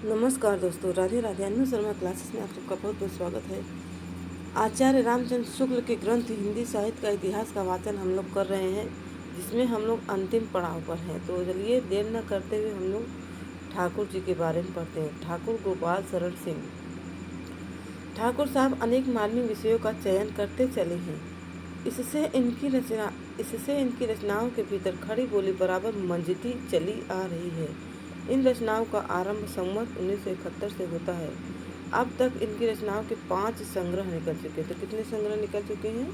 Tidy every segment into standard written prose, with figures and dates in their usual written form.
नमस्कार दोस्तों, राधे राधे। अनु शर्मा क्लासेस में आप सबका बहुत बहुत स्वागत है। आचार्य रामचंद्र शुक्ल के ग्रंथ हिंदी साहित्य का इतिहास का वाचन हम लोग कर रहे हैं, जिसमें हम लोग अंतिम पड़ाव पर हैं। तो चलिए देर न करते हुए हम लोग ठाकुर जी के बारे में पढ़ते हैं। ठाकुर गोपाल शरण सिंह ठाकुर साहब अनेक मार्मिक विषयों का चयन करते चले हैं। इससे इनकी रचनाओं के भीतर खड़ी बोली बराबर मंजती चली आ रही है। इन रचनाओं का आरंभ संवत 1971 से होता है। अब तक इनकी रचनाओं के 5 संग्रह निकल चुके हैं। तो कितने संग्रह निकल चुके हैं?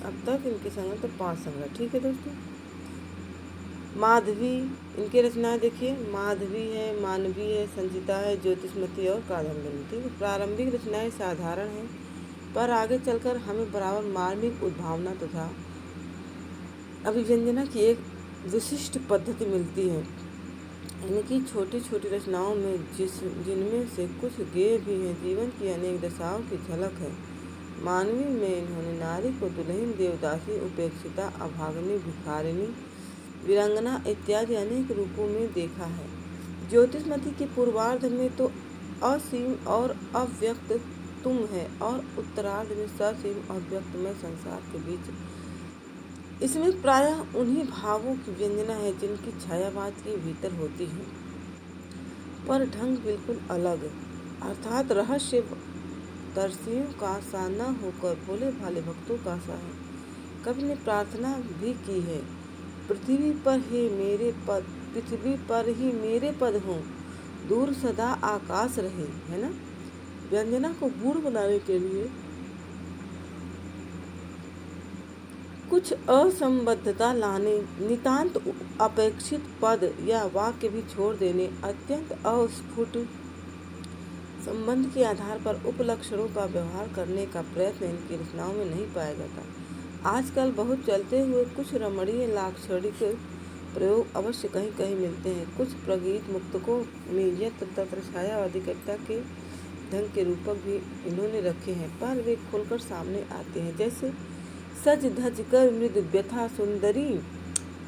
अब तक इनके संग्रह तो 5 संग्रह। ठीक है दोस्तों। माधवी, इनकी रचनाएं देखिए, माधवी है, मानवी है, संचिता है, ज्योतिषमती और कादम्बिनी। ठीक है। प्रारंभिक रचनाएं साधारण हैं, पर आगे चलकर हमें बराबर मार्मिक उद्भावना तथा अभिव्यंजना की एक विशिष्ट पद्धति मिलती है। इनकी छोटी छोटी रचनाओं में जिनमें से कुछ गेय भी हैं, जीवन की अनेक दशाओं की झलक है। मानवी में इन्होंने नारी को दुल्हन, देवदासी, उपेक्षिता, अभागिनी, भिखारिणी, वीरांगना इत्यादि अनेक रूपों में देखा है। ज्योतिषमती के पूर्वार्ध में तो असीम और अव्यक्त तुम है, और उत्तरार्ध में ससीम और व्यक्तमय संसार के बीच। इसमें प्रायः उन्हीं भावों की व्यंजना है जिनकी छायावाद के भीतर होती है, पर ढंग बिल्कुल अलग, अर्थात रहस्य दर्शियों का सा न होकर भोले भाले भक्तों का सा है। कवि ने प्रार्थना भी की है, पृथ्वी पर ही मेरे पद हों, दूर सदा आकाश रहे, है ना। व्यंजना को गूढ़ बनाने के लिए कुछ असंबद्धता लाने, नितांत अपेक्षित पद या वाक्य भी छोड़ देने, अत्यंत अस्फुट संबंध के आधार पर उपलक्षणों का व्यवहार करने का प्रयत्न इनकी रचनाओं में नहीं पाया जाता। आजकल बहुत चलते हुए कुछ रमणीय लाक्षणिक प्रयोग अवश्य कहीं कहीं मिलते हैं। कुछ प्रगीत मुक्तकों में यत्र तत्र छायावादी कविता के ढंग के रूपक भी इन्होंने रखे हैं, पर वे खुलकर सामने आते हैं। जैसे सज धज कर मृदु व्यथा सुंदरी,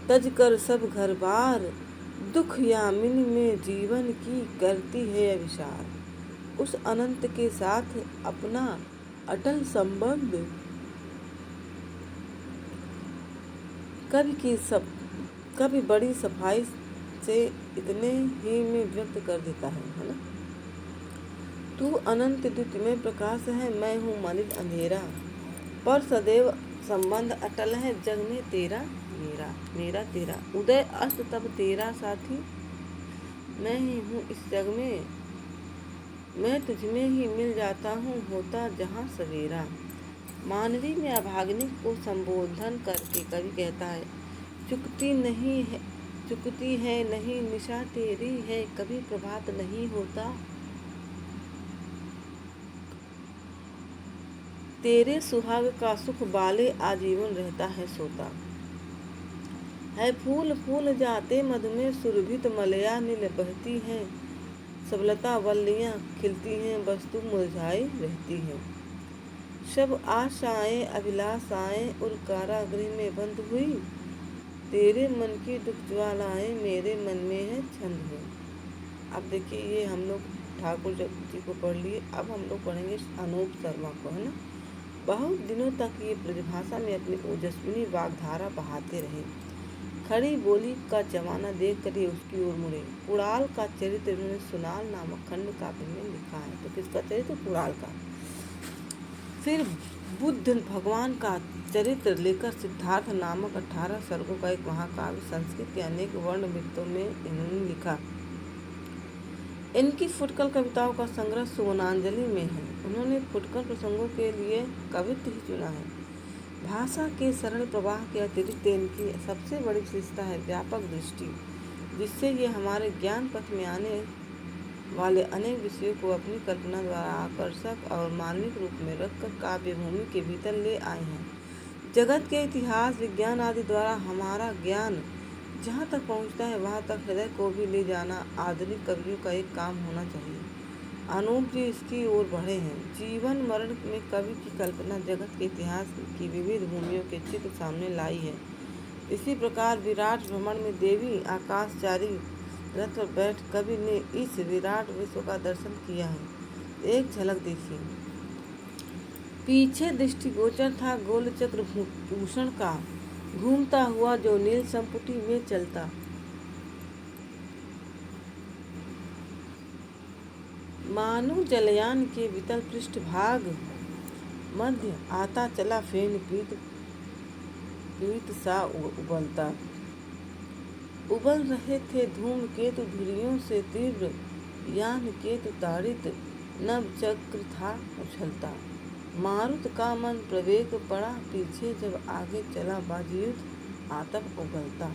तज कर सब घर बार, दुख यामिन में जीवन की करती है अविचार। उस अनंत के साथ अपना अटल संबंध कभी बड़ी सफाई से इतने ही में व्यक्त कर देता है ना। तू अनंत द्वितीय प्रकाश है, मैं हूँ मलिन अंधेरा, पर सदैव संबंध अटल है, जग में तेरा मेरा, मेरा तेरा। उदय अस्त तब तेरा साथी, मैं ही हूँ इस जग में, मैं तुझमें ही मिल जाता हूँ, होता जहाँ सवेरा। मानवी में अभागिनी को संबोधन करके कवि कहता है, चुकती है नहीं निशा तेरी है, कभी प्रभात नहीं होता, तेरे सुहाग का सुख बाले आजीवन रहता है सोता। है फूल फूल जाते मधु में सुरभित मलया नील बहती हैं, सबलता वल्लियाँ खिलती हैं, वस्तु मुरझाई रहती हैं। सब आशाएं अभिलाषाएं उर कारागृह में बंद हुई, तेरे मन की दुख ज्वालाएं मेरे मन में है छंद हुई। अब देखिए, ये हम लोग ठाकुर जी को पढ़ लिए। अब हम लोग पढ़ेंगे अनूप शर्मा को, है ना। बहुत दिनों तक ये ब्रजभाषा में अपनी ओजस्विनी वाग्धारा बहाते रहे। खड़ी बोली का जमाना देख कर ही उसकी ओर मुड़े। कुणाल का चरित्र इन्होंने सुनाल नामक खंड काव्य में लिखा है। तो किसका चरित्र? कुणाल का। फिर बुद्ध भगवान का चरित्र लेकर सिद्धार्थ नामक 18 सर्गों का एक महाकाव्य संस्कृत के अनेक वर्ण वृत्तों में इन्होंने लिखा। इनकी फुटकल कविताओं का संग्रह सुवनांजलि में है। उन्होंने फुटकल प्रसंगों के लिए कवित्व ही चुना है। भाषा के सरल प्रवाह के अतिरिक्त इनकी सबसे बड़ी विशेषता है व्यापक दृष्टि, जिससे ये हमारे ज्ञान पथ में आने वाले अनेक विषयों को अपनी कल्पना द्वारा आकर्षक और मार्मिक रूप में रखकर काव्य भूमि के भीतर ले आए हैं। जगत के इतिहास, विज्ञान आदि द्वारा हमारा ज्ञान जहाँ तक पहुँचता है, वहाँ तक हृदय को भी ले जाना आधुनिक कवियों का एक काम होना चाहिए। अनूप जी इसकी ओर बढ़े हैं। जीवन मरण में कवि की कल्पना जगत के इतिहास की विविध भूमियों के चित्र सामने लाई है। इसी प्रकार विराट भ्रमण में देवी आकाशचारी रथ पर बैठ कवि ने इस विराट विश्व का दर्शन किया है। एक झलक देखिए। पीछे दृष्टिगोचर था गोल चक्र भूषण का, घूमता हुआ जो नील संपुटी में चलता। मानो जलयान के वितल पृष्ठभाग मध्य आता चला फेन पीत सा उबलता। उबल रहे थे धूमकेतु धुरियों से तीव्र, यान केतु ताड़ित नभ चक्र था उछलता। मारुत का मन प्रवेग पड़ा पीछे, जब आगे चला बाजीयुद्ध आतप उगलता।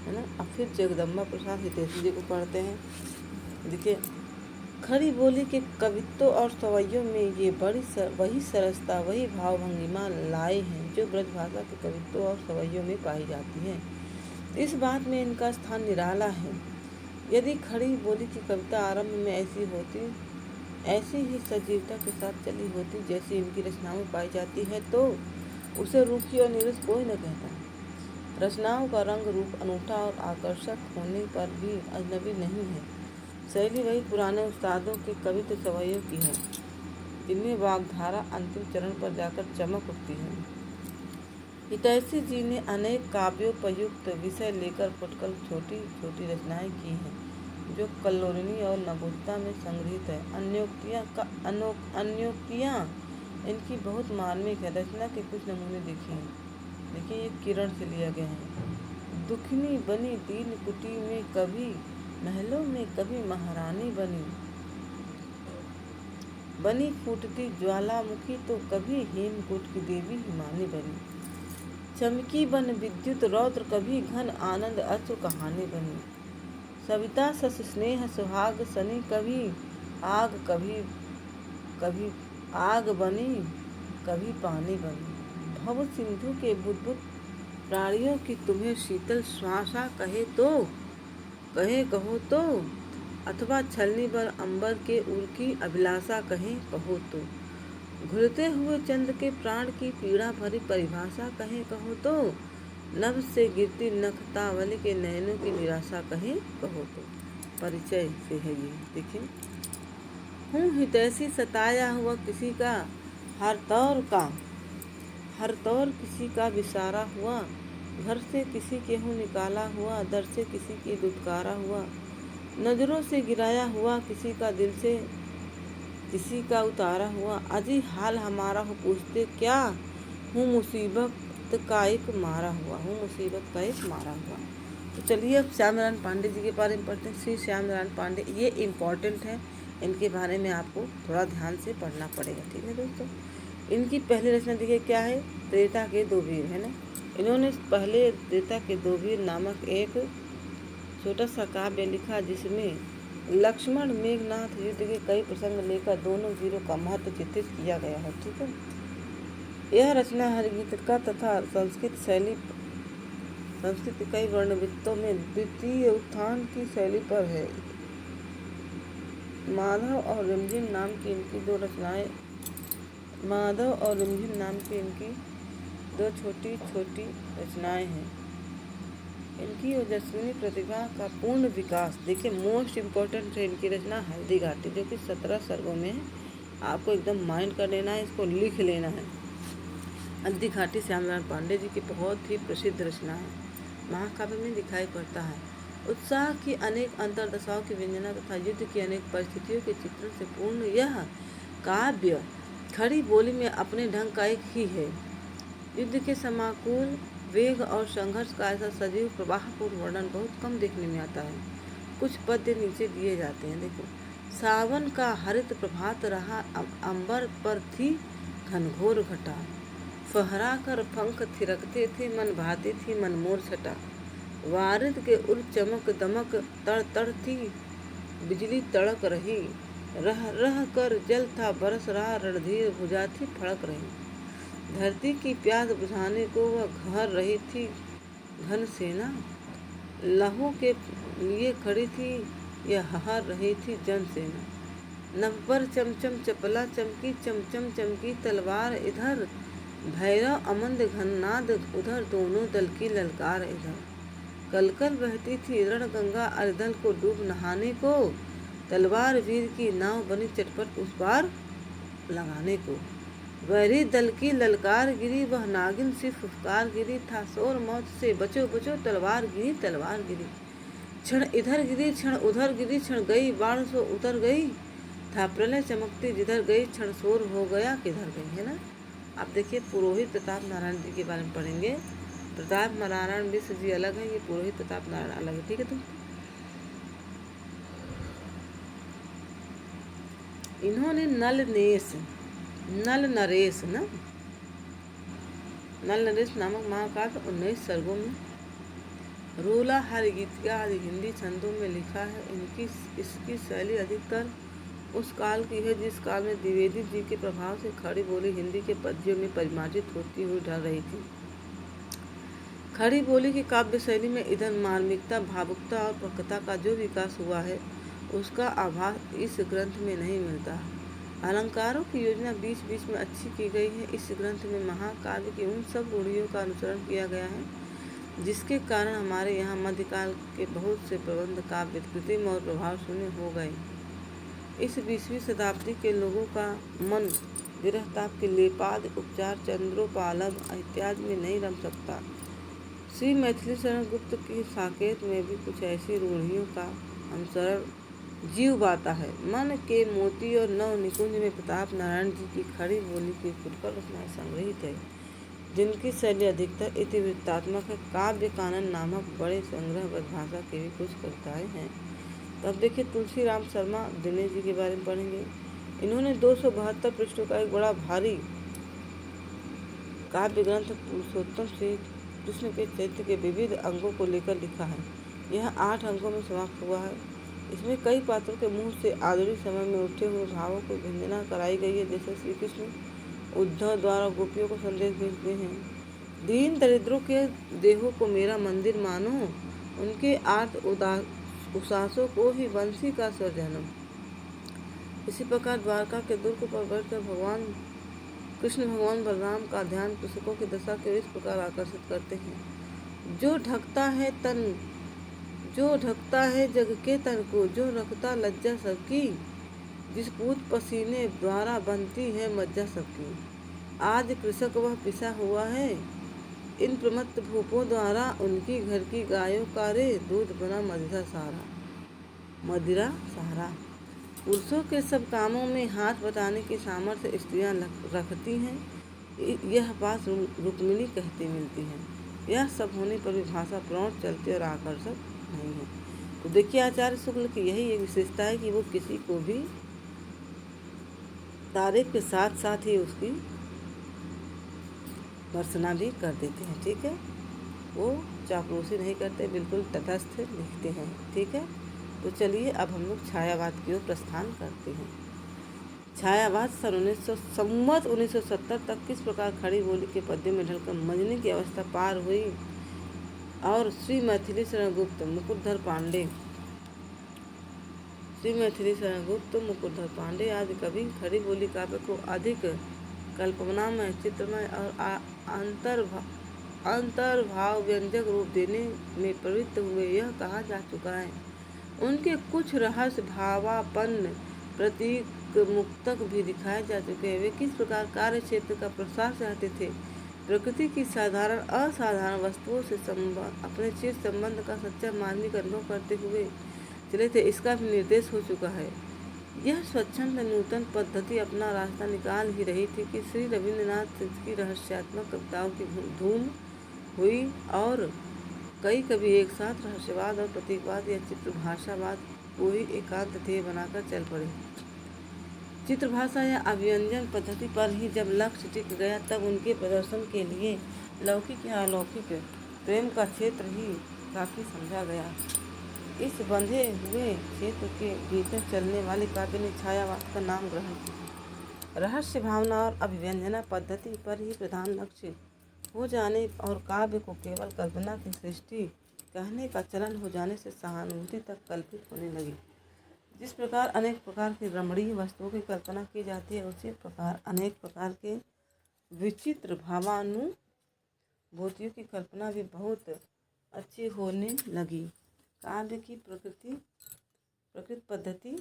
है ना। अब फिर जगदम्बा प्रसाद हितैषी जी को पढ़ते हैं। देखिए, खड़ी बोली के कवित्व और सवैयों में ये वही सरसता, वही भाव भंगिमा लाए हैं जो ब्रजभाषा के कवित्व और सवैयों में पाई जाती है। इस बात में इनका स्थान निराला है। यदि खड़ी बोली की कविता आरंभ में ऐसी ही सजीवता के साथ चली होती जैसी इनकी रचनाओं में पाई जाती है, तो उसे रूखी और नीरस कोई न कहता। रचनाओं का रंग रूप अनूठा और आकर्षक होने पर भी अजनबी नहीं है। शैली वही पुराने उस्तादों के कवित्व सवैयों की है, जिनमें वाग्धारा अंतिम चरण पर जाकर चमक उठती है। हितैषी जी ने अनेक काव्योपयुक्त विषय लेकर फुटकर छोटी छोटी रचनाएं की हैं, जो कल्लोलिनी और नवोदिता में संग्रहित है। अन्योक्तियाँ इनकी बहुत मार्मिक है। रचना के कुछ नमूने देखिए। ये किरण से लिया गया है। दुखनी बनी दीन कुटी में कभी, महलों में कभी महारानी बनी फूटती ज्वालामुखी तो कभी हेमकूट की देवी हिमानी बनी। चमकी बन विद्युत रौद्र कभी घन आनंद अश्रु कहानी बनी। सविता सस स्नेह सुहाग सनी कभी आग बनी कभी पानी बनी। भव सिंधु के बुद्बुद प्राणियों की तुम्हें शीतल श्वासा कहो तो, अथवा छलनी पर अंबर के उर की अभिलाषा कहो तो। घुलते हुए चंद्र के प्राण की पीड़ा भरी परिभाषा कहो तो, नभ से गिरती नखतावली के नयनों की निराशा कहो तो। परिचय से है ये। देखिए, हूँ हितैषी सताया हुआ किसी का, हर तौर किसी का विसारा हुआ। घर से किसी के हूँ निकाला हुआ, दर से किसी की दुत्कारा हुआ। नजरों से गिराया हुआ किसी का, दिल से किसी का उतारा हुआ। अजी हाल हमारा हो पूछते क्या, हूँ मुसीबत का एक मारा हुआ। तो चलिए अब श्याम नारायण पांडे जी के बारे में पढ़ते हैं। श्री श्याम नारायण पांडे, ये इम्पोर्टेंट है। इनके बारे में आपको थोड़ा ध्यान से पढ़ना पड़ेगा। ठीक है दोस्तों। इनकी पहली रचना देखिए क्या है, त्रेता के दो वीर, है ना। इन्होंने पहले त्रेता के दो वीर नामक एक छोटा सा काव्य लिखा, जिसमें लक्ष्मण मेघनाथ युद्ध के कई प्रसंग लेकर दोनों वीरों का महत्व चित्रित किया गया है। ठीक है। यह रचना हरिगीतिका तथा संस्कृत के कई वर्णवृत्तों में द्वितीय उत्थान की शैली पर है। माधव और रिमझिम नाम की इनकी दो छोटी छोटी रचनाएं हैं। इनकी ओजस्विनी प्रतिभा का पूर्ण विकास। देखिए, मोस्ट इम्पोर्टेंट है इनकी रचना हल्दी घाटी, जो कि 17 सर्गों में है। आपको एकदम माइंड कर लेना है, इसको लिख लेना है। हल्दी घाटी श्याम नारायण पांडे जी की बहुत ही प्रसिद्ध रचना है, महाकाव्य में दिखाई पड़ता है। उत्साह की अनेक अंतर्दशाओं की व्यंजना तथा युद्ध की अनेक परिस्थितियों के चित्रण से पूर्ण यह काव्य खड़ी बोली में अपने ढंग का एक ही है। युद्ध के समाकुल वेग और संघर्ष का ऐसा सजीव प्रवाहपूर्ण वर्णन बहुत कम देखने में आता है। कुछ पद्य नीचे दिए जाते हैं। देखो, सावन का हरित प्रभात रहा, अंबर पर थी घनघोर घटा। फहरा कर पंख थिरकते थे, मन भाती थी मन मोर छटा। वारिद के उर चमक दमक तड़ तड़ थी, बिजली तड़क रही। रह रह कर जल था बरस रहा, रणधीर भुजा थी फड़क रही। धरती की प्यास बुझाने को वह घर रही थी घन सेना। लहू के लिए खड़ी थी, यह हर रही थी जनसेना। नभ पर चमचम चपला चमकी, चमचम चमकी तलवार इधर। भैरव अमंद घननाद उधर, दोनों दल की ललकार इधर। कलकल बहती थी रण गंगा अरिदल को डूब नहाने को, तलवार वीर की नाव बनी चटपट उस पार लगाने को। वैरी दल की ललकार गिरी, वह नागिन सी फुफकार गिरी, था शोर मौत से बचो बचो तलवार गिरी तलवार गिरी। क्षण इधर गिरी क्षण उधर गिरी, क्षण गई बाण सो उतर गई, था प्रलय चमकती जिधर गई, क्षण शोर हो गया किधर गई, है ना। आप देखिए पुरोहित प्रताप नारायण जी के बारे में पढ़ेंगे। प्रताप नारायण मिश्र जी अलग है, ये पुरोहित प्रताप नारायण अलग है, ठीक है। तो इन्होंने नल नरेश नामक महाकाव्य 19 सर्गों में रोला हरिगीतिका आदि हिंदी छंदों में लिखा है। इसकी शैली अधिकतर उस काल की है जिस काल में द्विवेदी जी के प्रभाव से खड़ी बोली हिंदी के पद्यों में परिमार्जित होती हुई ढल रही थी। खड़ी बोली की काव्य शैली में इधर मार्मिकता, भावुकता और प्रकटता का जो विकास हुआ है उसका आभास इस ग्रंथ में नहीं मिलता। अलंकारों की योजना बीच बीच में अच्छी की गई है। इस ग्रंथ में महाकाव्य की उन सब रूढ़ियों का अनुसरण किया गया है जिसके कारण हमारे यहाँ मध्यकाल के बहुत से प्रबंध काव्य कृत्रिम और प्रभाव शून्य हो गए। इस 20वीं शताब्दी के लोगों का मन विरहताप के लेपाद उपचार चंद्रोपालम इत्यादि में नहीं रम सकता। श्री मैथिली शरण गुप्त की साकेत में भी कुछ ऐसी रूढ़ियों का अनुसरण जीव बाता है। मन के मोती और नव निकुंज में प्रताप नारायण जी की खड़ी बोली की फुटकर रचनाएं संग्रहित है जिनकी शैली अधिकतर इतिवृत्तात्मक है। काव्य कानन नामक बड़े संग्रहबद्ध भाषा की भी कुछ कविताएं हैं। तो अब देखिए तुलसी राम शर्मा दिनेश जी के बारे में पढ़ेंगे। इन्होंने 272 पृष्ठों का एक बड़ा भारी काव्य ग्रंथ पुरुषोत्तम श्री कृष्ण के चरित्र के विविध अंगों को लेकर लिखा है। यह 8 अंगों में समाप्त हुआ है। इसमें कई पात्रों के मुंह से आधुनिक समय में उठे हुए भावों को व्यंजना कराई गई है। जैसे श्री कृष्ण उद्धव द्वारा गोपियों को संदेश भेजते हैं, दीन दरिद्रों के देहों को मेरा मंदिर मानो, उनके आर्त उदासों को ही बंसी का स्वर जानो। इसी प्रकार द्वारका के दुर्ग पर बैठकर कृष्ण भगवान बलराम का ध्यान कृषकों की दशा को इस प्रकार आकर्षित करते हैं, जो ढकता है जग के तन को, जो रखता लज्जा सबकी, जिस पूत पसीने द्वारा बनती है मज्जा सबकी। आज कृषक वह पिसा हुआ है, इन प्रमत्त भूपों द्वारा, उनकी घर की गायों का रे दूध बना मदिरा सहारा। पुरुषों के सब कामों में हाथ बटाने की सामर्थ्य स्त्रियां रखती हैं, यह बात रुक्मिणी कहती मिलती है। यह सब होने पर भी भाषा प्रौढ़ चलती और आकर्षक नहीं है। तो देखिए आचार्य शुक्ल की यही एक विशेषता है कि वो किसी को भी तारीफ के साथ साथ ही उसकी भर्त्सना भी कर देते हैं, ठीक है। वो चापलूसी नहीं करते, बिल्कुल तटस्थ लिखते हैं, ठीक है। तो चलिए अब हम लोग छायावाद की ओर प्रस्थान करते हैं। छायावाद सन 1970 तक किस प्रकार खड़ी बोली के पद्य में ढलकर मंजनी की अवस्था पार हुई और श्री मैथिली शरण गुप्त मुकुटधर पांडे आदि कवि खड़ी बोली काव्य को अधिक कल्पनामय, चित्रमय और अंतर्भाव व्यंजक रूप देने में प्रवृत्त हुए, यह कहा जा चुका है। उनके कुछ रहस्य भावापन्न प्रतीक मुक्तक भी दिखाए जा चुके हैं। वे किस प्रकार कार्य क्षेत्र का प्रसार चाहते थे, प्रकृति की साधारण असाधारण वस्तुओं से अपने चिर संबंध का सच्चा मार्मिक अनुभव करते हुए चले थे, इसका भी निर्देश हो चुका है। यह स्वच्छंद नूतन पद्धति अपना रास्ता निकाल ही रही थी कि श्री रविंद्रनाथ की रहस्यात्मक कविताओं की धूम हुई और कई कवि एक साथ रहस्यवाद और प्रतीकवाद या चित्रभाषावाद को ही एकांत ध्येय बनाकर चल पड़े। चित्रभाषा या अभिव्यंजन पद्धति पर ही जब लक्ष्य टिक गया तब उनके प्रदर्शन के लिए लौकिक या अलौकिक प्रेम का क्षेत्र ही काफ़ी समझा गया। इस बंधे हुए क्षेत्र के भीतर चलने वाले काव्य ने छायावाद का नाम ग्रहण किया। रहस्य भावना और अभिव्यंजना पद्धति पर ही प्रधान लक्ष्य हो जाने और काव्य को केवल कल्पना की सृष्टि कहने का चलन हो जाने से सहानुभूति तक कल्पित होने लगी। जिस प्रकार अनेक प्रकार की रमणीय वस्तुओं की कल्पना की जाती है, उसी प्रकार अनेक प्रकार के विचित्र भावानुभूतियों की कल्पना भी बहुत अच्छी होने लगी। काव्य की प्रकृत पद्धति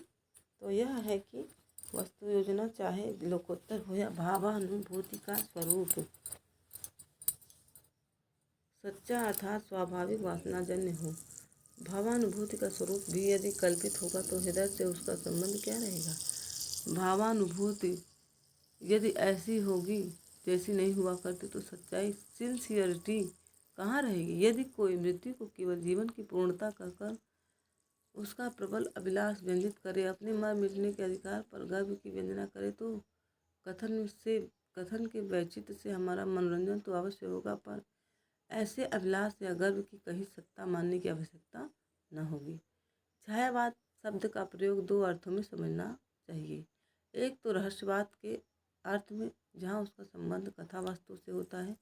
तो यह है कि वस्तु योजना चाहे लोकोत्तर हो या भावानुभूति का स्वरूप सच्चा अर्थात स्वाभाविक वासनाजन्य हो। भावानुभूति का स्वरूप भी यदि कल्पित होगा तो हृदय से उसका संबंध क्या रहेगा। भावानुभूति यदि ऐसी होगी जैसी नहीं हुआ करती तो सच्चाई सिंसियरिटी कहाँ रहेगी। यदि कोई मृत्यु को केवल जीवन की पूर्णता कहकर उसका प्रबल अभिलाष व्यंजित करे, अपने मर मिटने के अधिकार पर गर्व की व्यंजना करे, तो कथन के वैचित्र से हमारा मनोरंजन तो अवश्य होगा, पर ऐसे अभिलाष या गर्व की कहीं सत्ता मानने की आवश्यकता न होगी। छायावाद शब्द का प्रयोग दो अर्थों में समझना चाहिए। एक तो रहस्यवाद के अर्थ में, जहाँ उसका संबंध कथा वस्तु से होता है,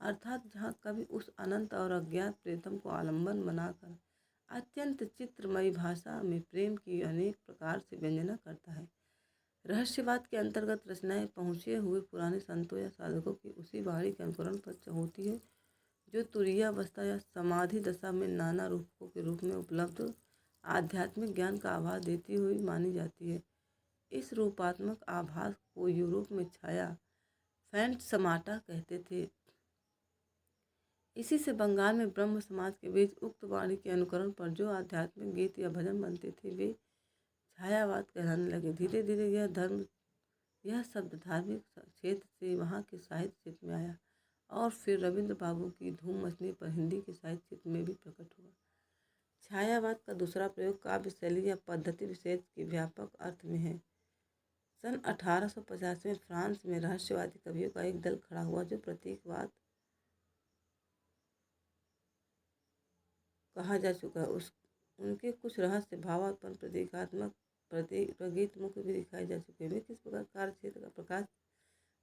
अर्थात जहाँ कवि उस अनंत और अज्ञात प्रेतम को आलंबन बनाकर अत्यंत चित्रमयी भाषा में प्रेम की अनेक प्रकार से व्यंजना करता है। रहस्यवाद के अंतर्गत रचनाएं पहुँचे हुए पुराने संतों या साधकों की उसी वाणी के अनुकरण पर होती है जो तुरीयावस्था या समाधि दशा में नाना रूपों के रूप में उपलब्ध आध्यात्मिक ज्ञान का आभास देती हुई मानी जाती है। इस रूपात्मक आभास को यूरोप में छाया फैंटसमाटा कहते थे। इसी से बंगाल में ब्रह्म समाज के बीच उक्त वाणी के अनुकरण पर जो आध्यात्मिक गीत या भजन बनते थे वे छायावाद कहलाने लगे। धीरे धीरे यह शब्द धार्मिक क्षेत्र से वहाँ के साहित्य क्षेत्र में आया और फिर रविंद्र बाबू की धूम मचने पर हिंदी के साहित्य क्षेत्र में भी प्रकट हुआ। छायावाद का दूसरा प्रयोग काव्य शैली या पद्धति विशेष के व्यापक अर्थ में है। सन 1850 में फ्रांस में रहस्यवादी कवियों का एक दल खड़ा हुआ जो प्रतीकवाद कहा जा चुका है। उनके कुछ रहस्य भावात्मक प्रतीकात्मक प्रगीत मुख्य भी दिखाए जा चुके हैं। वे किस प्रकार कार्य क्षेत्र का प्रकाश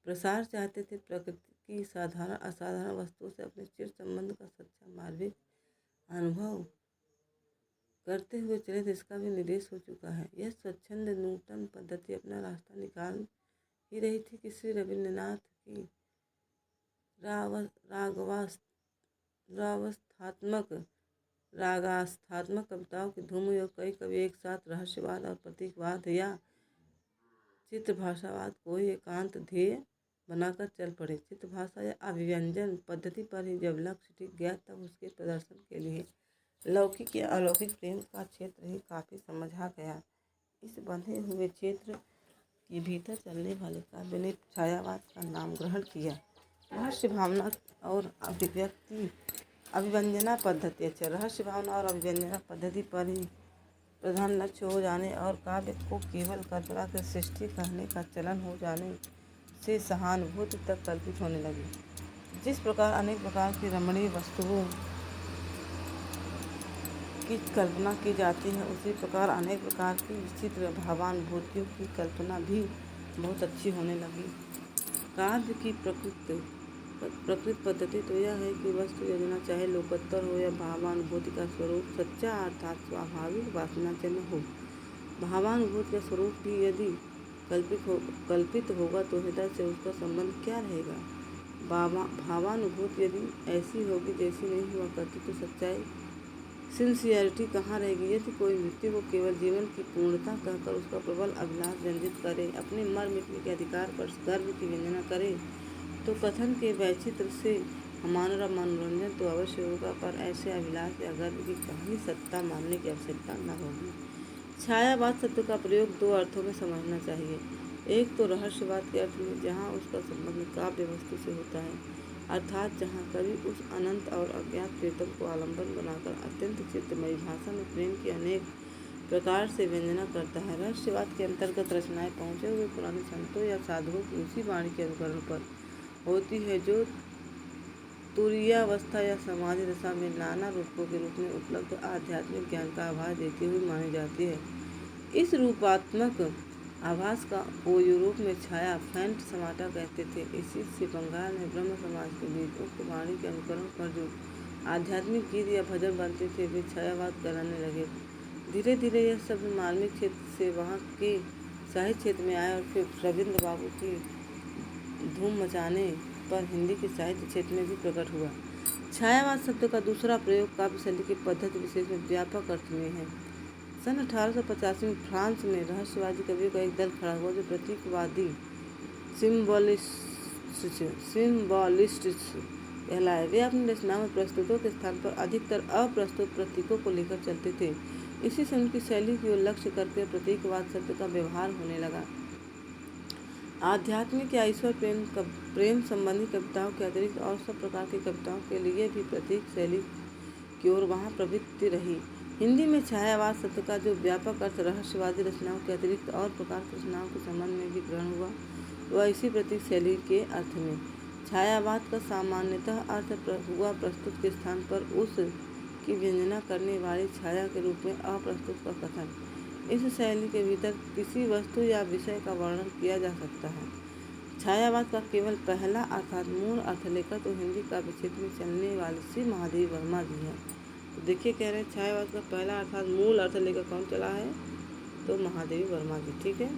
प्रसार चाहते थे, प्रकृति की साधारण असाधारण वस्तुओं से अपने चिर संबंध का सच्चा मार्मिक अनुभव करते हुए चले थे, इसका भी निर्देश हो चुका है। यह स्वच्छंद नूतन पद्धति अपना रास्ता निकाल ही रही थी कि श्री रविन्द्रनाथ की रागास्थात्मक कविताओं की धूम हुई और कई कवि एक साथ रहस्यवाद और प्रतीकवाद या चित्रभाषावाद को ही एकांत ध्येय बनाकर चल पड़े। चित्रभाषा या अभिव्यंजन पद्धति पर ही जब लक्ष्य टिक गया तब उसके प्रदर्शन के लिए लौकिक या अलौकिक प्रेम का क्षेत्र ही काफ़ी समझा गया। इस बंधे हुए क्षेत्र के भीतर चलने वाले काव्य ने छायावाद का नाम ग्रहण किया। रहस्य भावना और अभिव्यंजना पद्धति रहस्य भावना और अभिव्यंजना पद्धति पर ही प्रधान लक्ष्य हो जाने और काव्य को केवल कल्पना की सृष्टि कहने का चलन हो जाने से सहानुभूति तक कल्पित होने लगी। जिस प्रकार अनेक प्रकार की रमणीय वस्तुओं की कल्पना की जाती है, उसी प्रकार अनेक प्रकार की विचित्र भावानुभूतियों की कल्पना भी बहुत अच्छी होने लगी। काव्य की प्रकृत पद्धति तो यह है कि वस्तु योजना चाहे लोकोत्तर हो या भावानुभूति का स्वरूप सच्चा अर्थात स्वाभाविक वासनाजन्य हो। भावानुभूति का स्वरूप भी यदि कल्पित होगा तो हृदय से उसका संबंध क्या रहेगा। भावानुभूति यदि ऐसी होगी जैसी नहीं हुआ करती तो सच्चाई सिंसियरिटी कहाँ रहेगी। यदि कोई मृत्यु को केवल जीवन की पूर्णता कहकर उसका प्रबल अभिलाष व्यंजित करे, अपने मर मिटने के अधिकार पर गर्व की व्यंजना करे, तो कथन के वैचित्र से हमारा मनोरंजन तो अवश्य होगा, पर ऐसे अभिलाष या गर्व की कहीं सत्ता मानने की आवश्यकता न होगी। छायावाद शब्द का प्रयोग दो अर्थों में समझना चाहिए। एक तो रहस्यवाद के अर्थ में, जहाँ उसका संबंध काव्य वस्तु से होता है, अर्थात जहाँ कवि उस अनंत और अज्ञात प्रेतम को आलंबन बनाकर अत्यंत चित्रमयी भाषा में प्रेम की अनेक प्रकार से व्यंजना करता है। रहस्यवाद के अंतर्गत रचनाएं पहुँचे हुए पुराने संतों या साधुओं की उसी वाणी के अनुकरण पर होती है जो तुरीयावस्था या समाधि दशा में नाना रूपों के रूप में उपलब्ध आध्यात्मिक ज्ञान का आभास देती हुई मानी जाती है। इस रूपात्मक आभास को यूरोप में छाया फैंटसमाटा कहते थे। इसी से बंगाल में ब्रह्म समाज के बीच उक्त वाणी के अनुकरण पर जो आध्यात्मिक गीत या भजन बनते थे वे छायावाद कहलाने लगे। धीरे धीरे यह शब्द मार्मिक क्षेत्र से वहाँ के साहित्य क्षेत्र में आया और फिर रविंद्र बाबू की धूम मचाने पर हिंदी के साहित्य क्षेत्र में भी प्रकट हुआ। छायावाद शब्द का दूसरा प्रयोग काव्य शैली की पद्धति विशेष में व्यापक अर्थ में है। सन 1885 में फ्रांस में रहस्यवादी कवियों का एक दल खड़ा हुआ जो प्रतीकवादी सिम्बॉलिस्ट्स कहलाए। वे अपनी रचनाओं में प्रस्तुतों के स्थान पर अधिकतर अप्रस्तुत प्रतीकों को लेकर चलते थे। इसी से उनकी शैली की ओर लक्ष्य करके प्रतीकवाद शब्द का व्यवहार होने लगा। आध्यात्मिक या ईश्वर प्रेम संबंधी कविताओं के अतिरिक्त और सब प्रकार की कविताओं के लिए भी प्रतीक शैली की ओर वहाँ प्रवृत्ति रही। हिंदी में छायावाद शब्द का जो व्यापक अर्थ रहस्यवादी रचनाओं के अतिरिक्त और प्रकार की रचनाओं के संबंध में भी ग्रहण हुआ, वह इसी प्रतीक शैली के अर्थ में। छायावाद का सामान्यतः अर्थ हुआ प्रस्तुत के स्थान पर उस की व्यंजना करने वाली छाया के रूप में अप्रस्तुत का कथन। इस शैली के भीतर किसी वस्तु या विषय का वर्णन किया जा सकता है। छायावाद का केवल पहला अर्थात मूल अर्थ लेकर तो हिंदी काव्य क्षेत्र में चलने वाले श्री महादेवी वर्मा जी हैं। तो देखिए कह रहे हैं छायावाद का पहला अर्थात मूल अर्थ लेकर कौन चला है, तो महादेवी वर्मा जी। ठीक है।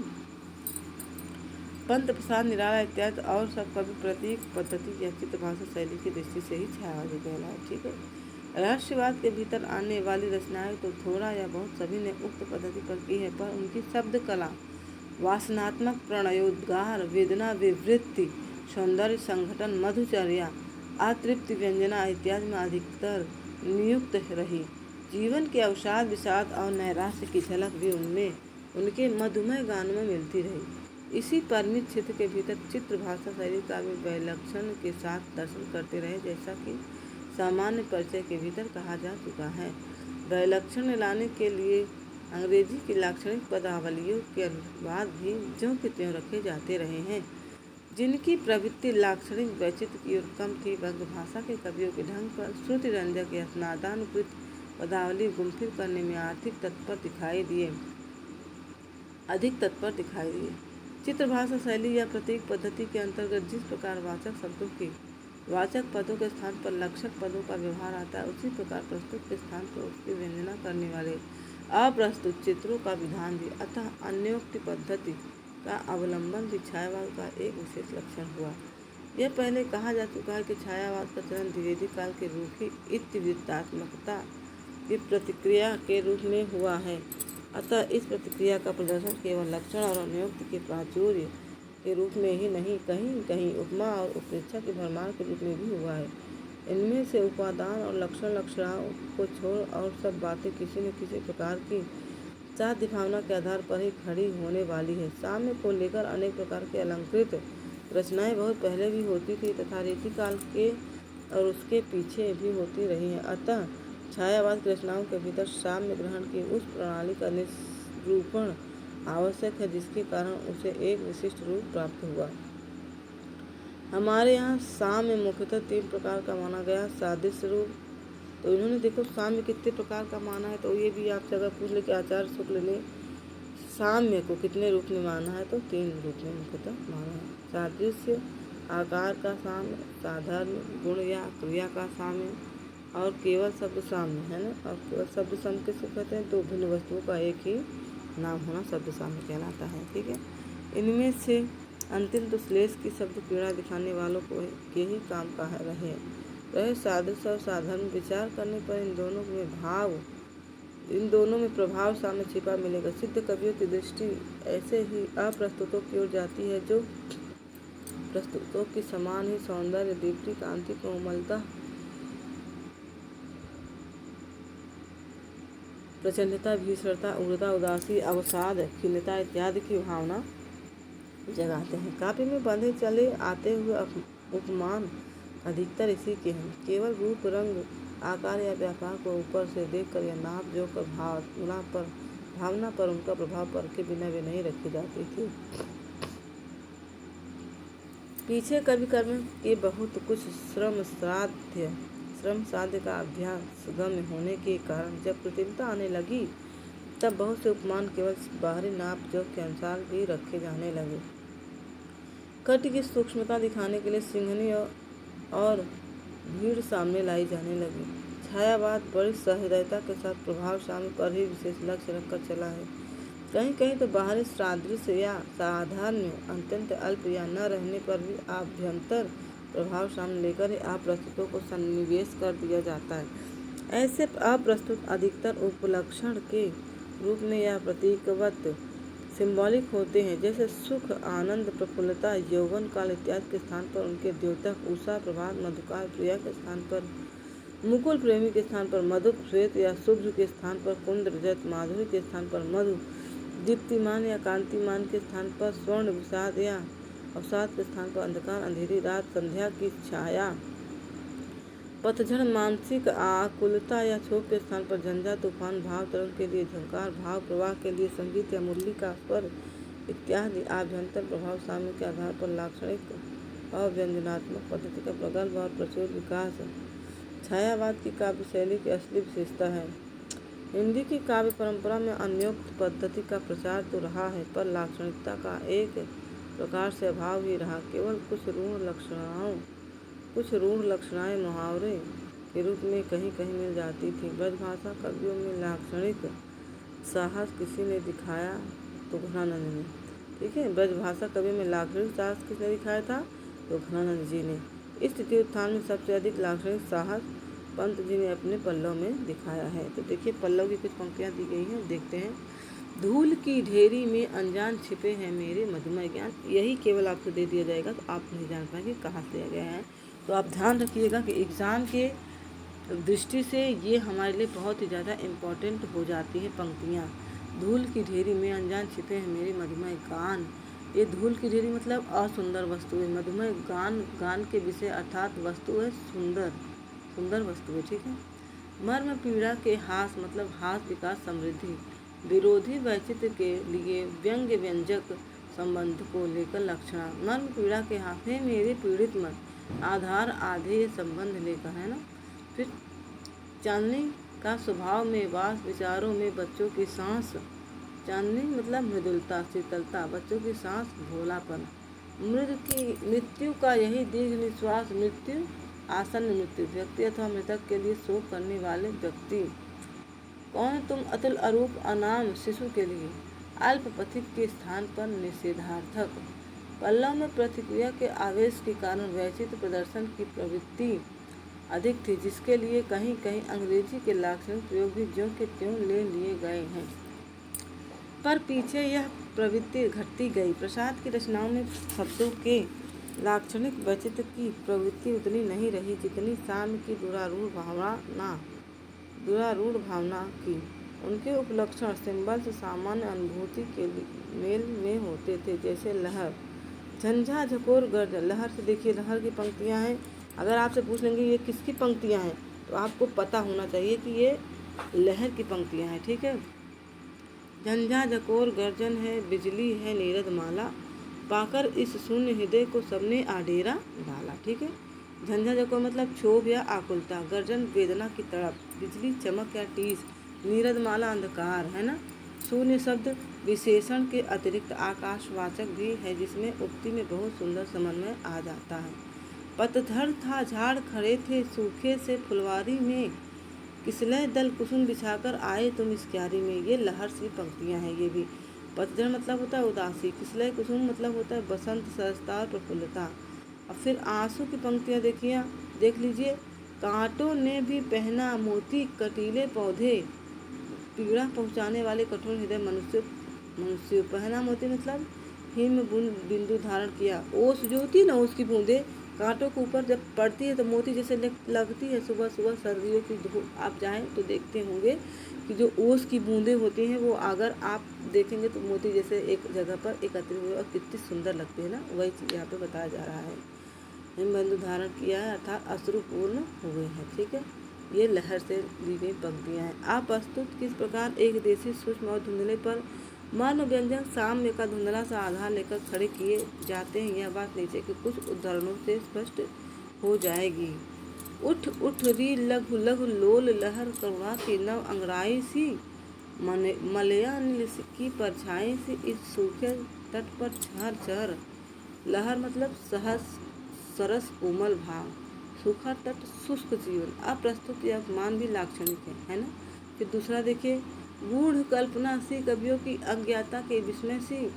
पंत प्रसाद निराला इत्यादि और सब कवि प्रतीक पद्धति या चित्रभाषा शैली की दृष्टि से ही छायावादी कहलाए। ठीक है। रहस्यवाद के भीतर आने वाली रचनाएं तो थोड़ा या बहुत सभी ने उक्त पद्धति पर की है, पर उनकी शब्द कला, वासनात्मक प्रणयोद्गार, वेदना विवृत्ति, सौंदर्य संघटन, मधुचर्या, अतृप्ति व्यंजना इत्यादि में अधिकतर नियुक्त रही। जीवन के अवसाद, विषाद और नैराश्य की झलक भी उनमें उनके मधुमय गानों में मिलती रही। इसी परिमित क्षेत्र के भीतर चित्रभाषा शैली का भी वैलक्षण के साथ दर्शन करते रहे, जैसा कि सामान्य परिचय के भीतर कहा जा चुका है। वैलक्षण लाने के लिए अंग्रेजी की लाक्षणिक पदावलियों के अनुवाद भी ज्यों के त्यों रखे जाते रहे हैं। जिनकी प्रवृत्ति लाक्षणिक वैचित्र की ओर कम थी, बंग भाषा के कवियों के ढंग पर श्रुति रंजक या नादानुकृत पदावली गुमफिर करने में अधिक तत्पर दिखाई दिए। चित्रभाषा शैली या प्रतीक पद्धति के अंतर्गत जिस प्रकार वाचक पदों के स्थान पर लक्षक पदों का व्यवहार आता है, उसी प्रकार प्रस्तुत के स्थान पर उसकी व्यंजना करने वाले अप्रस्तुत चित्रों का विधान भी, अतः अन्योक्ति पद्धति का अवलंबन भी छायावाद का एक विशेष लक्षण हुआ। यह पहले कहा जा चुका है कि छायावाद का चलन द्विवेदी काल के रूपी इतिवृत्तात्मकता की प्रतिक्रिया के रूप में हुआ है। अतः इस प्रतिक्रिया का प्रदर्शन केवल लक्षण और अन्योक्ति के प्राचुर्य के रूप में ही नहीं, कहीं कहीं उपमा और उपेक्षा के भरमार के रूप में भी हुआ है। इनमें से उपादान और लक्षणाओं को छोड़ और सब बातें किसी न किसी प्रकार की साध्य भावना के आधार पर ही खड़ी होने वाली है। साम्य को लेकर अनेक प्रकार के अलंकृत रचनाएं बहुत पहले भी होती थी तथा रीतिकाल के और उसके पीछे भी होती रही हैं। अतः छायावाद की रचनाओं के भीतर साम्य ग्रहण की उस प्रणाली का निरूपण आवश्यक है जिसके कारण उसे एक विशिष्ट रूप प्राप्त हुआ। हमारे यहाँ साम्य मुख्यतः 3 प्रकार का माना गया। सादृश्य रूप, तो इन्होंने देखो साम्य कितने प्रकार का माना है, तो ये भी आपसे अगर पूछ ले कि आचार्य शुक्ल ने साम्य को कितने रूप में माना है, तो 3 रूप में मुख्यतः माना है। सादृश्य, आकार का साम्य, साधारण गुण या क्रिया का साम्य और केवल शब्द साम्य है ना। और केवल शब्द साम्य किसको कहते हैं, तो भिन्न वस्तुओं का एक ही नाम होना शब्द साम्य कहलाता है। ठीक है। इनमें से अंतिम तो श्लेष की शब्द पीड़ा दिखाने वालों को के ही काम का रहे सादृश्य और साधारण विचार करने पर इन दोनों में प्रभाव सामने छिपा मिलेगा। सिद्ध कवियों की दृष्टि ऐसे ही अप्रस्तुतों की ओर जाती है जो प्रस्तुतों के समान ही सौंदर्य, दीप्ति, कांति, कोमलता, प्रचंडता, भीषणता, उग्रता, उदासी, अवसाद, खिन्नता इत्यादि की भावना जगाते हैं। काव्य में बंधे चले आते हुए उपमान अधिकतर इसी के हैं। केवल रूप, रंग, आकार या व्यापार को ऊपर से देखकर या नाप जोख कर भावना पर उनका प्रभाव परखे बिना वे नहीं रखी जाती थी। पीछे कवि कर्म के बहुत कुछ श्रम साध्य का अभ्यास गम्य होने के कारण जब कृत्रिमता आने लगी, तब बहुत से उपमान केवल बाहरी नाप जोख के अनुसार भी रखे जाने लगे। कट की सूक्ष्मता दिखाने के लिए सिंघनी और भीड़ सामने लाई जाने लगी। छायावाद बड़ी सहृदयता के साथ प्रभाव साम्य पर ही विशेष लक्ष्य रखकर चला है। कहीं कहीं तो बाहरी सादृश्य या साधारण अत्यंत अल्प या न रहने पर भी आभ्यंतर प्रभाव सामने लेकर ही अप्रस्तुतों को सन्निवेश कर दिया जाता है। ऐसे अप्रस्तुत अधिकतर उपलक्षण के रूप में या प्रतीकवत सिंबॉलिक होते हैं, जैसे सुख, आनंद, प्रफुल्लता, यौवन काल इत्यादि के स्थान पर उनके द्योतक उषा, प्रभात, मधुकार, प्रिया के स्थान पर मुकुल, प्रेमी के स्थान पर मधु, श्वेत या शुभ्र के स्थान पर कुंद, रजत, माधुरी के स्थान पर मधु, दीप्तिमान या कांतिमान के स्थान पर स्वर्ण, विषाद या अवसाद के स्थान पर अंधकार, अंधेरी रात, संध्या की छाया, पतझड़, मानसिक आकुलता या क्षोभ के स्थान पर झंझा, तूफान, भाव तरंग के लिए झंकार, भाव प्रवाह के लिए संगीत या मुरली का स्वर इत्यादि आभ्यंतर प्रभाव साम्य के आधार पर लाक्षणिक अव्यंजनात्मक पद्धति का प्रगल्भ और प्रचुर विकास छायावाद की काव्य शैली की असली विशेषता है। हिंदी की काव्य परंपरा में अन्योक्त पद्धति का प्रचार तो रहा है, पर लाक्षणिकता का एक प्रकार से अभाव ही रहा। केवल कुछ रूढ़ लक्षणाएं मुहावरे के रूप में कहीं कहीं मिल जाती थी। ब्रजभाषा कवियों में लाक्षणिक साहस किसी ने दिखाया तो घनानंद ने, ठीक है, ब्रजभाषा कवियों में लाक्षणिक साहस किसने दिखाया था? तो घनानंद जी ने। इस तृतीय उत्थान में सबसे अधिक लाक्षणिक साहस पंत जी ने अपने पल्लव में दिखाया है। तो देखिए पल्लव की कुछ पंक्तियाँ दी गई हैं, देखते हैं। धूल की ढेरी में अनजान छिपे हैं मेरे मधुमय ज्ञान, यही केवल आपको दे दिया जाएगा तो आप नहीं जान पाएंगे कहाँ से दिया गया है। तो आप ध्यान रखिएगा कि एग्ज़ाम के दृष्टि से ये हमारे लिए बहुत ही ज़्यादा इम्पोर्टेंट हो जाती है पंक्तियाँ। धूल की ढेरी में अनजान छिपे हैं मेरे मधुमय गान, ये धूल की ढेरी मतलब असुंदर वस्तु है, मधुमय गान के विषय अर्थात वस्तु है सुंदर वस्तु है, ठीक है। मर्म पीड़ा के हास मतलब हास, विकास, समृद्धि, विरोधी वैचित्र के लिए व्यंग्य व्यंजक संबंध को लेकर लक्षणा। मर्म पीड़ा के हास है मेरे पीड़ित मन, आधार आधेय संबंध लेकर, है ना। फिर चांदनी का स्वभाव में वास, विचारों में बच्चों की सांस, चांदनी मतलब मृदुलता, शीतलता, बच्चों की सांस, भोलापन, मृत्यु का यही दीर्घ निश्वास, मृत्यु आसन्न मृत्यु, व्यक्ति अथवा मृतक के लिए शोक करने वाले व्यक्ति। कौन तुम अतुल अरूप अनाम शिशु के लिए, अल्प पथिक के स्थान पर निषेधार्थक। पल्लव में प्रतिक्रिया के आवेश के कारण वैचित्र प्रदर्शन की प्रवृत्ति अधिक थी, जिसके लिए कहीं कहीं अंग्रेजी के लाक्षणिक प्रयोग भी ज्यों के त्यों ले लिए गए हैं, पर पीछे यह प्रवृत्ति घटती गई। प्रसाद की रचनाओं में शब्दों के लाक्षणिक वैचित्र की प्रवृत्ति उतनी नहीं रही जितनी साम्य की दुरारूढ़ भावना की। उनके उपलक्षण सिंबल से सामान्य अनुभूति के मेल में होते थे, जैसे लहर, झंझा, झकोर, गर्जन। लहर से देखिए, लहर की पंक्तियां हैं। अगर आपसे पूछ लेंगे ये किसकी पंक्तियां हैं तो आपको पता होना चाहिए कि ये लहर की पंक्तियां हैं, ठीक है। झंझा, झकोर, गर्जन है, बिजली है, नीरद माला, पाकर इस शून्य हृदय को सबने आडेरा डाला, ठीक है। झंझा झकोर मतलब क्षोभ या आकुलता, गर्जन वेदना की तड़प, बिजली चमक या टीस, नीरद माला अंधकार, है ना। शून्य शब्द विशेषण के अतिरिक्त आकाशवाचक भी है, जिसमें उक्ति में बहुत सुंदर समन्वय आ जाता है। पतझड़ था, झाड़ खड़े थे सूखे से फुलवारी में, किसलय दल कुसुम बिछाकर आए तुम इस क्यारी में, ये लहर सी पंक्तियां हैं। ये भी पतझड़ मतलब होता है उदासी, किसलय कुसुम मतलब होता है बसंत, सरसता और प्रफुल्लता। और फिर आंसू की पंक्तियां देखिए, देख लीजिए। कांटों ने भी पहना मोती कटीले पौधे, पीड़ा पहुँचाने वाले कठोर हृदय मनुष्य पहना मोती मतलब हिम बिंदु धारण किया। ओस जो होती है ना, ओस की बूंदे कांटों के ऊपर जब पड़ती है तो मोती जैसे लगती है। सुबह सुबह सर्दियों की धूप आप जाएं तो देखते होंगे कि जो ओस की बूंदें होती हैं वो अगर आप देखेंगे तो मोती जैसे एक जगह पर एकत्रित हुए और कितनी सुंदर लगती है ना, वही चीज़ यहाँ पे बताया जा रहा है। हिम बिंदु धारण किया है अर्थात अश्रुपूर्ण हुए हैं, ठीक है। ये लहर से दी गई पंक्तियाँ हैं। आप प्रस्तुत किस प्रकार एक देशी सूक्ष्म और धुंधले पर मर्म व्यंजन साम्य का धुंधला सा आधार लेकर खड़े किए जाते हैं, यह बात नीचे के कुछ उदाहरणों से स्पष्ट हो जाएगी। उठ उठ री लघु लघु लोल लहर, करुणा की नव अंगड़ाई सी, मलया नील की परछाई सी, इस सूखे तट पर चहर चहर। लहर मतलब सहस सरस कोमल भाव, सूखा तट शुष्क जीवन। अप्रस्तुत या अपमान भी लाक्षणिक है ना। फिर दूसरा देखिए, गूढ़ कल्पना सी कवियों की अज्ञाता के विस्मय सी,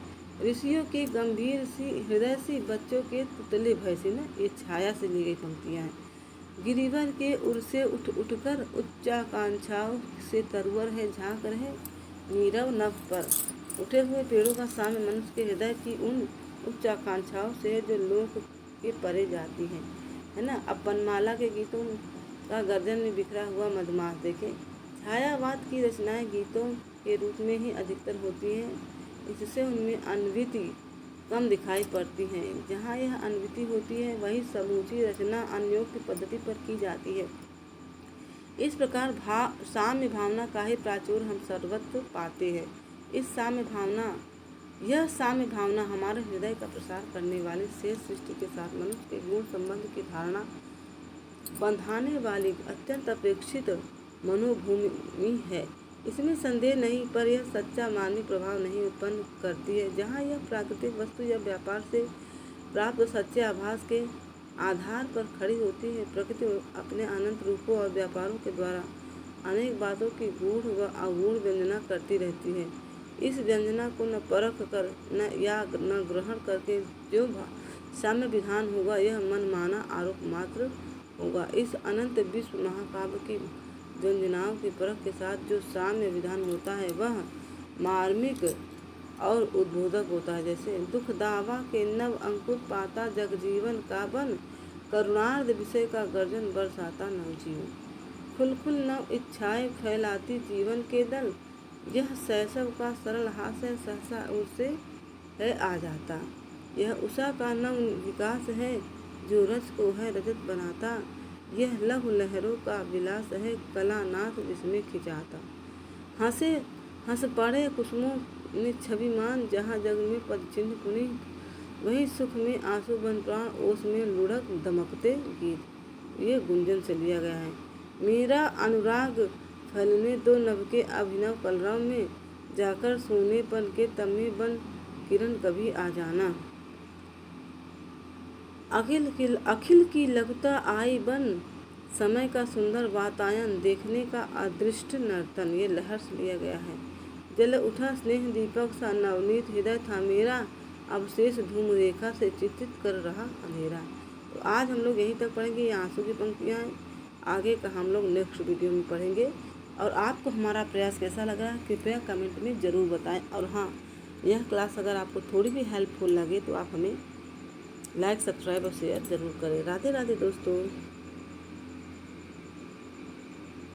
ऋषियों के गंभीर सी हृदय सी, बच्चों के तुतले भय से ना, ये छाया से ली गई पंक्तियाँ हैं। गिरिवर के उर से उठकर उच्चाकांक्षाओं से तरवर है झांक रहे नीरव नभ पर। उठे हुए पेड़ों का साम्य मनुष्य के हृदय की उन उच्च आकांक्षाओं से जो लोक के परे जाती हैं, है ना। अब वनमाला के गीतों का गर्जन में बिखरा हुआ मधुमास देखें। छायावाद की रचनाएं गीतों के रूप में ही अधिकतर होती हैं, इससे उनमें अन्विति कम दिखाई पड़ती है। जहाँ यह अन्विति होती है वही समूची रचना अन्योक्ति पद्धति पर की जाती है। इस प्रकार साम्य भावना का ही प्राचुर्य हम सर्वत्र पाते हैं। यह साम्य भावना हमारे हृदय का प्रसार करने वाले शेष सृष्टि के साथ मनुष्य के गुण संबंध की धारणा बंधाने वाली अत्यंत अपेक्षित मनोभूमि है। इसमें संदेह नहीं, पर यह सच्चा मानवीय प्रभाव नहीं उत्पन्न करती है। जहाँ यह प्राकृतिक वस्तु या व्यापार से प्राप्त सच्चे आभास के आधार पर खड़ी होती है। प्रकृति अपने अनंत रूपों और व्यापारों के द्वारा अनेक बातों की गूढ़ व अगूढ़ व्यंजना करती रहती है। इस व्यंजना को न परख कर न ग्रहण करके जो साम्य विधान होगा, यह मनमाना आरोप मात्र होगा। इस अनंत विश्व महाकाव्य की व्यंजनाओं की परख के साथ जो साम्य विधान होता है वह मार्मिक और उद्बोधक होता है। जैसे दुख दावा के नव अंकुर पाता जगजीवन का बन, करुणार्ध विषय का गर्जन बरसाता नवजीवन। खुल नव इच्छाएं फैलाती जीवन के दल, यह शैशव का सरल हास्य सहसा उससे है आ जाता। यह उषा का नव विकास है जो रस को है रजत बनाता। यह लहु लहरों का विलास है कलानाथ जिसमें खिंचाता। हंस पड़े कुसुमों में छविमान, जहाँ जग में पद चिन्ह पुनीत, वही सुख में आंसू बन प्राण ओस में लुढ़क दमकते गीत। ये गुंजन से लिया गया है। मेरा अनुराग फैलने दो नभ के अभिनव कलरव में, जाकर सोनेपन के तमे बन किरण कभी आ जाना। अखिल की लगता आई बन, समय का सुंदर वातायन देखने का अदृष्ट नर्तन। ये लहर से लिया गया है। जल उठा स्नेह दीपक सा नवनीत हृदय था मेरा, अवशेष धूम रेखा से चित्रित कर रहा अंधेरा। तो आज हम लोग यहीं तक पढ़ेंगे। ये आंसू की पंक्तियाँ हैं। आगे का हम लोग नेक्स्ट वीडियो में पढ़ेंगे। और आपको हमारा प्रयास कैसा लगा कृपया कमेंट में ज़रूर बताएं। और हाँ, यह क्लास अगर आपको थोड़ी भी हेल्पफुल लगे तो आप हमें लाइक, सब्सक्राइब और शेयर ज़रूर करें। राधे राधे दोस्तों।